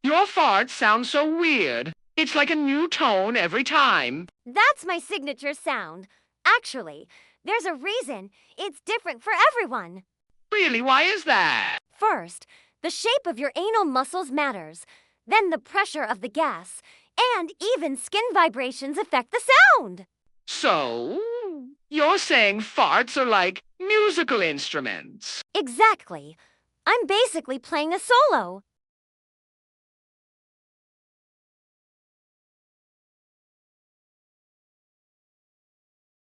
Your farts sound so weird. It's like a new tone every time. That's my signature sound. Actually, there's a reason. It's different for everyone. Really, why is that? First, the shape of your anal muscles matters. Then the pressure of the gas. And even skin vibrations affect the sound. So, you're saying farts are like musical instruments. Exactly. I'm basically playing a solo.